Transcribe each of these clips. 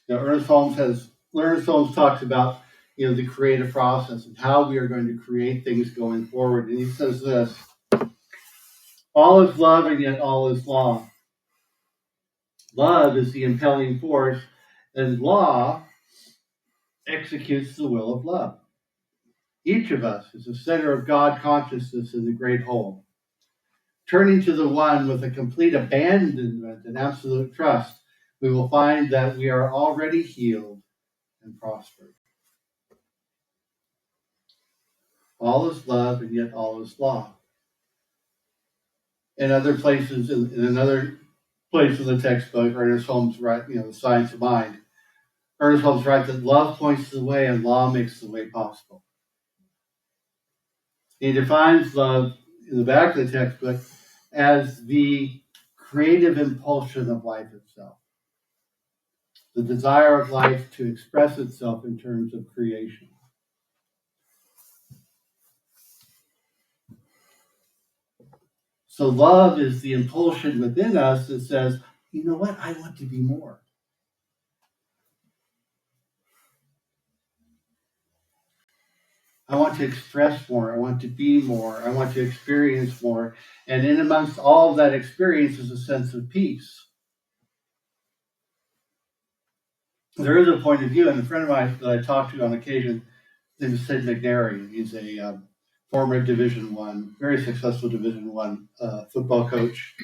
Ernest Holmes talks about the creative process and how we are going to create things going forward. And he says this: all is love and yet all is law. Love is the impelling force, and law executes the will of love. Each of us is the center of God consciousness in the great whole. Turning to the one with a complete abandonment and absolute trust, we will find that we are already healed and prospered. All is love and yet all is law. In other places, in another place in the textbook, Ernest Holmes writes, The Science of Mind. Ernest Holmes writes that love points the way and law makes the way possible. He defines love in the back of the textbook as the creative impulsion of life itself, the desire of life to express itself in terms of creation. So love is the impulsion within us that says, you know what, I want to be more. I want to express more. I want to be more. I want to experience more. And in amongst all of that experience is a sense of peace. There is a point of view, and a friend of mine that I talk to on occasion, his name is Sid McNary. He's a former Division I, very successful Division I football coach,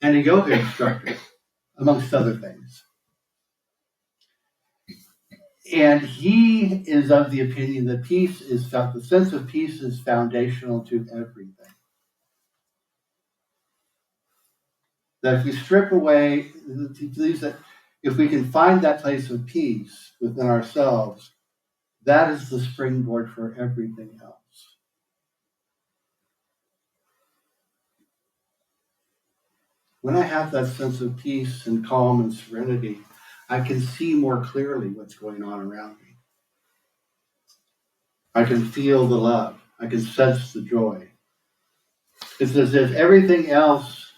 and a yoga instructor, amongst other things. And he is of the opinion that the sense of peace is foundational to everything. That if we strip away, he believes that if we can find that place of peace within ourselves, that is the springboard for everything else. When I have that sense of peace and calm and serenity, I can see more clearly what's going on around me. I can feel the love. I can sense the joy. It's as if everything else,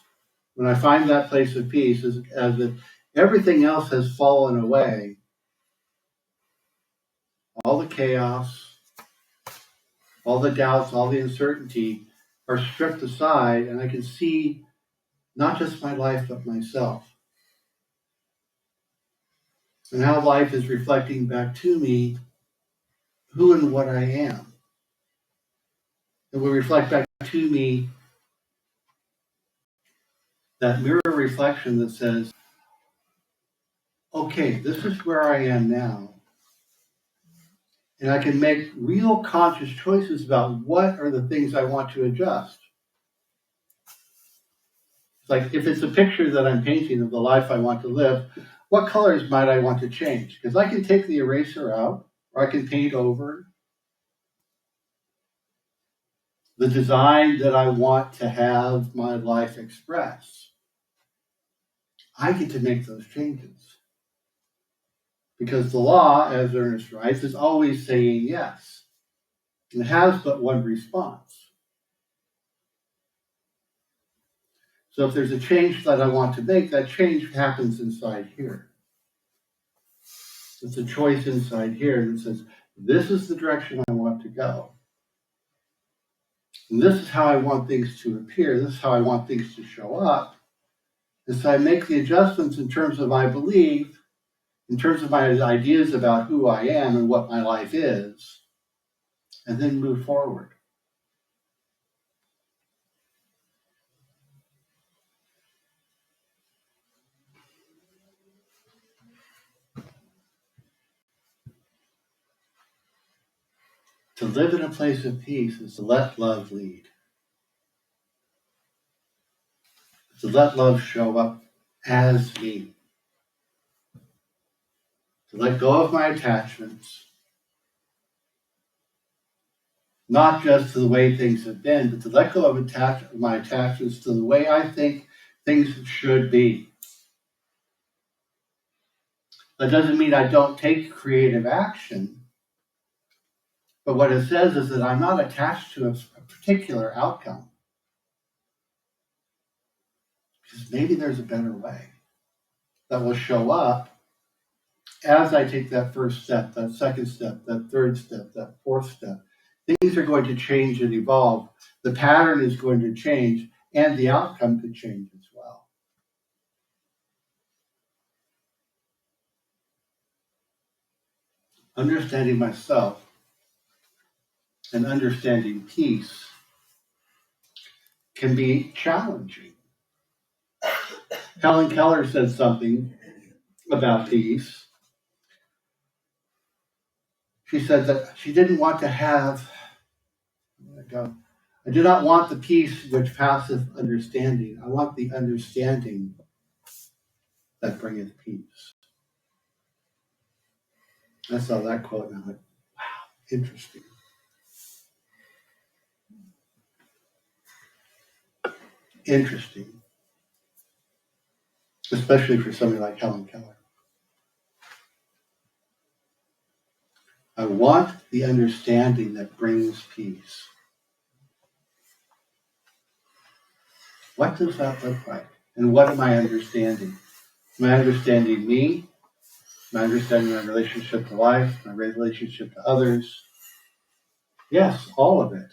when I find that place of peace, is as if everything else has fallen away. All the chaos, all the doubts, all the uncertainty are stripped aside, and I can see not just my life, but myself. And how life is reflecting back to me who and what I am. It will reflect back to me that mirror reflection that says, okay, this is where I am now. And I can make real conscious choices about what are the things I want to adjust. It's like if it's a picture that I'm painting of the life I want to live, what colors might I want to change? Because I can take the eraser out, or I can paint over the design that I want to have my life express. I get to make those changes. Because the law, as Ernest writes, is always saying yes. It has but one response. So if there's a change that I want to make, that change happens inside here. It's a choice inside here that says, this is the direction I want to go. And this is how I want things to appear. This is how I want things to show up. And so I make the adjustments in terms of my belief, in terms of my ideas about who I am and what my life is, and then move forward. To live in a place of peace is to let love lead. To let love show up as me. To let go of my attachments. Not just to the way things have been, but to let go of my attachments to the way I think things should be. That doesn't mean I don't take creative action. But what it says is that I'm not attached to a particular outcome. Because maybe there's a better way that will show up as I take that first step, that second step, that third step, that fourth step, things are going to change and evolve. The pattern is going to change, and the outcome could change as well. Understanding myself and understanding peace can be challenging. Helen Keller said something about peace. She said that she didn't want to have, I do not want the peace which passeth understanding. I want the understanding that bringeth peace. I saw that quote and I went, wow, interesting. Interesting. Especially for somebody like Helen Keller. I want the understanding that brings peace. What does that look like? And what am I understanding? Am I understanding me? Am I understanding my relationship to life, my relationship to others? Yes, all of it.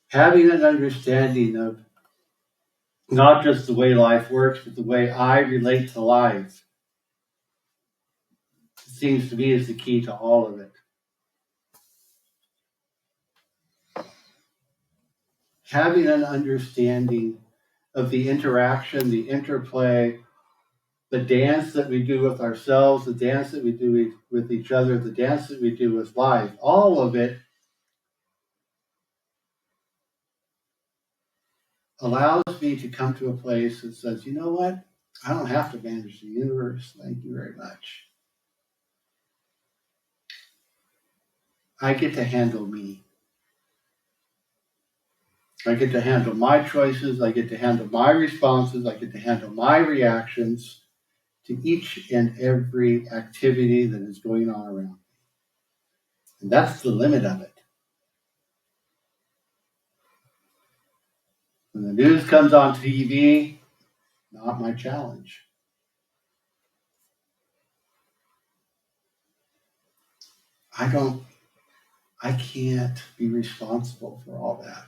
Having an understanding of not just the way life works, but the way I relate to life seems to me is the key to all of it. Having an understanding of the interaction, the interplay, the dance that we do with ourselves, the dance that we do with each other, the dance that we do with life, all of it allows me to come to a place that says, you know what? I don't have to manage the universe. Thank you very much. I get to handle me. I get to handle my choices. I get to handle my responses. I get to handle my reactions to each and every activity that is going on around me. And that's the limit of it. When the news comes on TV, not my challenge. I can't be responsible for all that.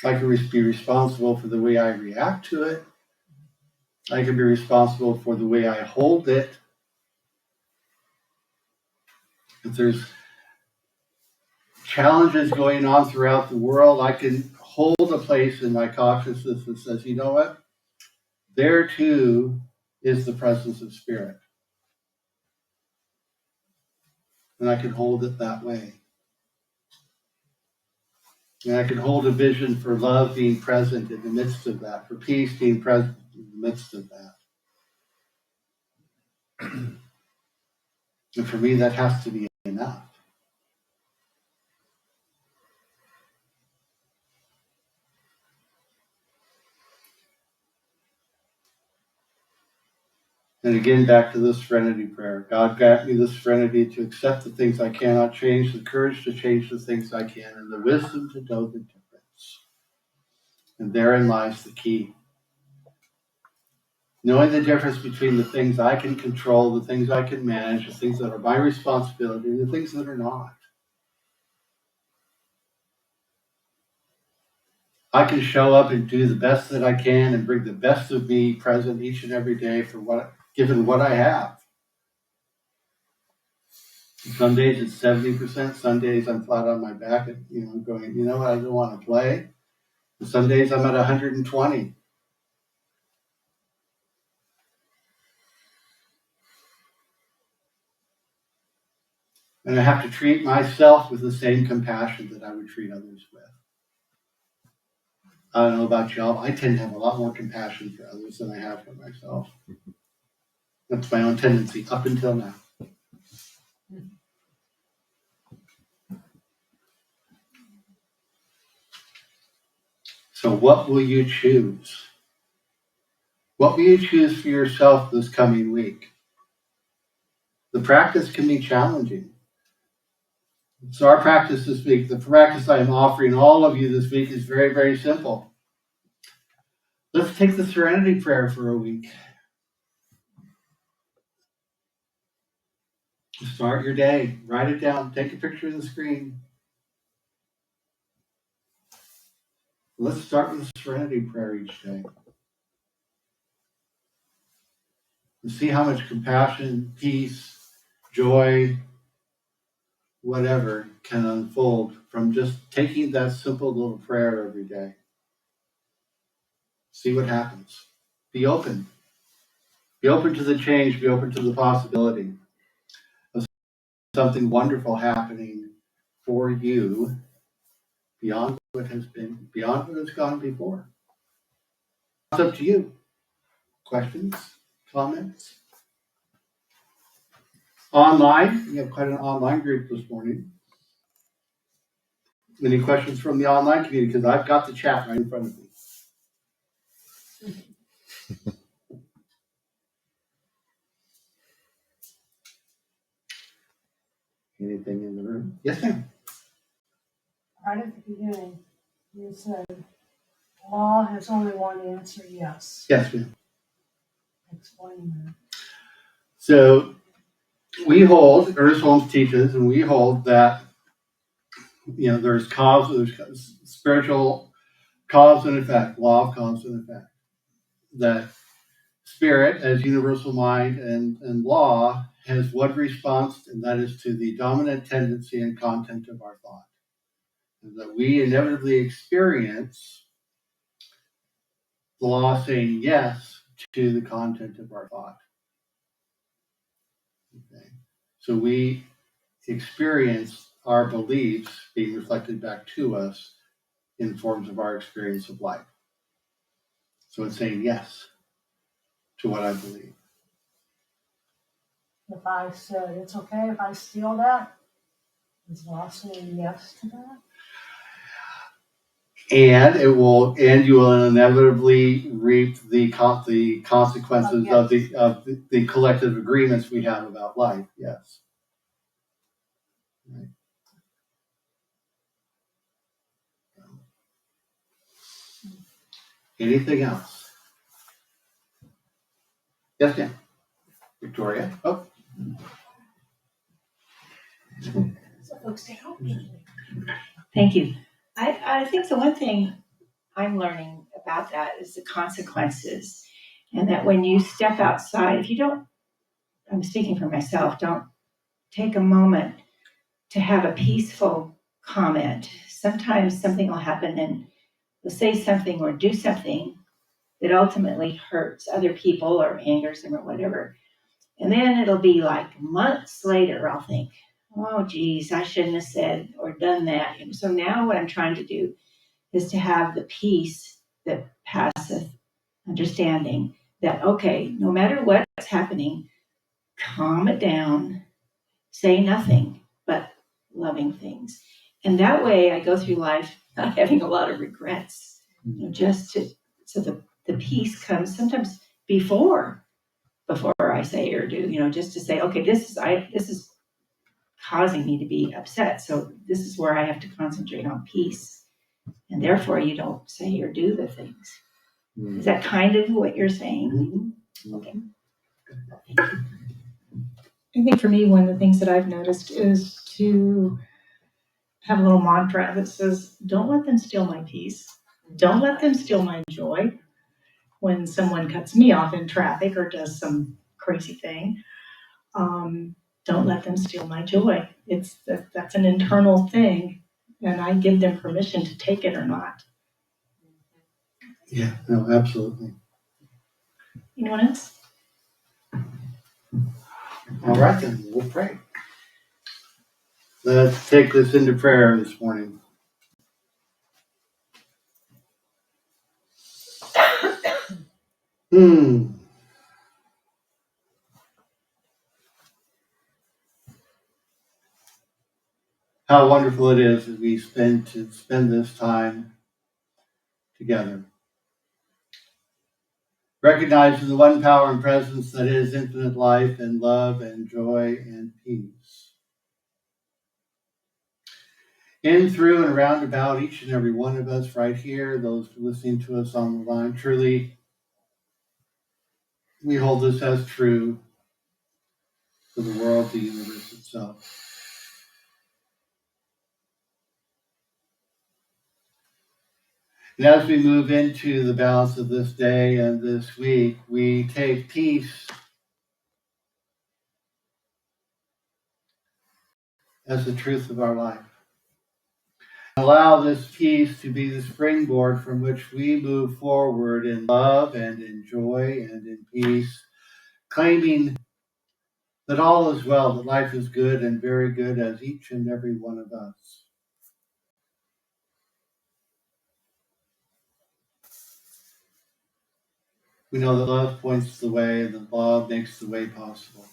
I can be responsible for the way I react to it. I can be responsible for the way I hold it. If there's challenges going on throughout the world, I can hold a place in my consciousness that says, you know what? There too is the presence of spirit. And I can hold it that way. And I can hold a vision for love being present in the midst of that, for peace being present in the midst of that. And for me, that has to be enough. And again, back to the serenity prayer. God grant me the serenity to accept the things I cannot change, the courage to change the things I can, and the wisdom to know the difference. And therein lies the key. Knowing the difference between the things I can control, the things I can manage, the things that are my responsibility, and the things that are not. I can show up and do the best that I can and bring the best of me present each and every day for given what I have. Some days it's 70%. Some days I'm flat on my back and going, you know what, I don't want to play. And some days I'm at 120. And I have to treat myself with the same compassion that I would treat others with. I don't know about y'all. I tend to have a lot more compassion for others than I have for myself. That's my own tendency up until now. So what will you choose? What will you choose for yourself this coming week? The practice can be challenging. So our practice this week, the practice I am offering all of you this week is very, very simple. Let's take the serenity prayer for a week. Start your day. Write it down. Take a picture of the screen. Let's start with a serenity prayer each day. And see how much compassion, peace, joy, whatever can unfold from just taking that simple little prayer every day. See what happens. Be open. Be open to the change. Be open to the possibility of something wonderful happening for you beyond what has been, beyond what has gone before. It's up to you. Questions? Comments? Online, we have quite an online group this morning. Any questions from the online community? Because I've got the chat right in front of me. Anything in the room? Yes, ma'am. Right at the beginning, you said law has only one answer, yes. Yes, ma'am. Explain that. So we hold, Ernest Holmes teaches, and we hold that there's there's spiritual cause and effect, law of cause and effect. That spirit, as universal mind and law, has one response, and that is to the dominant tendency and content of our thought. And that we inevitably experience the law saying yes to the content of our thought. Okay. So we experience our beliefs being reflected back to us in forms of our experience of life. So it's saying yes to what I believe. If I said it's okay if I steal that, is law saying yes to that? And you will inevitably reap the consequences of the collective agreements we have about life. Yes. Right. Anything else? Yes, ma'am. Victoria. Oh. So folks, stay home. Thank you. I think the one thing I'm learning about that is the consequences. And that when you step outside, if you don't, I'm speaking for myself, don't take a moment to have a peaceful comment. Sometimes something will happen and we'll say something or do something that ultimately hurts other people or angers them or whatever. And then it'll be like months later, I'll think, oh, geez, I shouldn't have said or done that. And so now what I'm trying to do is to have the peace that passeth understanding that, okay, no matter what's happening, calm it down, say nothing but loving things. And that way I go through life not having a lot of regrets, so the peace comes sometimes before I say or do, just to say, okay, this is causing me to be upset. So this is where I have to concentrate on peace. And therefore you don't say or do the things. Mm-hmm. Is that kind of what you're saying? Mm-hmm. Okay. I think for me, one of the things that I've noticed is to have a little mantra that says, don't let them steal my peace. Don't let them steal my joy. When someone cuts me off in traffic or does some crazy thing, don't let them steal my joy. That's an internal thing, and I give them permission to take it or not. Yeah, no, absolutely. Anyone else? All right, then we'll pray. Let's take this into prayer this morning. How wonderful it is that we spend this time together. Recognizing the one power and presence that is infinite life and love and joy and peace. In, through, and round about each and every one of us right here, those listening to us on the line, truly, we hold this as true. for the world, the universe itself. And as we move into the balance of this day and this week, we take peace as the truth of our life. Allow this peace to be the springboard from which we move forward in love and in joy and in peace, claiming that all is well, that life is good and very good as each and every one of us. We know that love points the way and that love makes the way possible.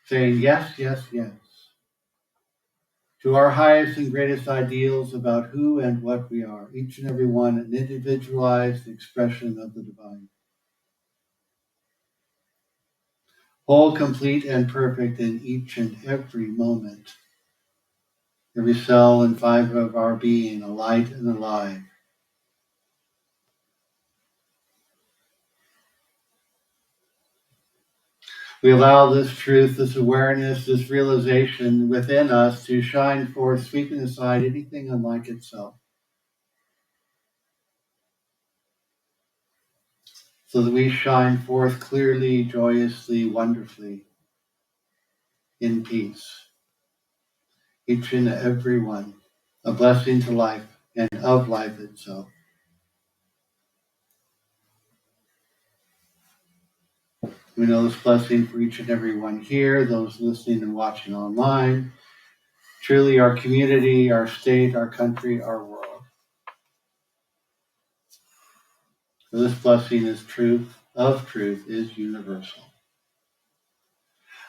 Saying yes, yes, yes to our highest and greatest ideals about who and what we are, each and every one an individualized expression of the divine. Whole, complete, and perfect in each and every moment. Every cell and fiber of our being, alight and alive. We allow this truth, this awareness, this realization within us to shine forth, sweeping aside anything unlike itself, so that we shine forth clearly, joyously, wonderfully, in peace. Each and every one, a blessing to life and of life itself. We know this blessing for each and every one here, those listening and watching online, truly our community, our state, our country, our world. For this blessing is truth, of truth, is universal.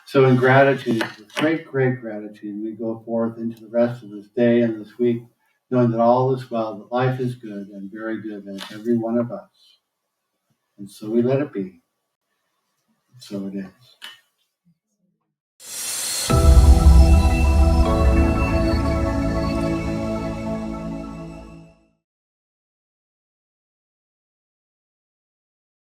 So in gratitude, with great, great gratitude, we go forth into the rest of this day and this week, knowing that all is well, that life is good and very good in every one of us. And so we let it be. And so it is.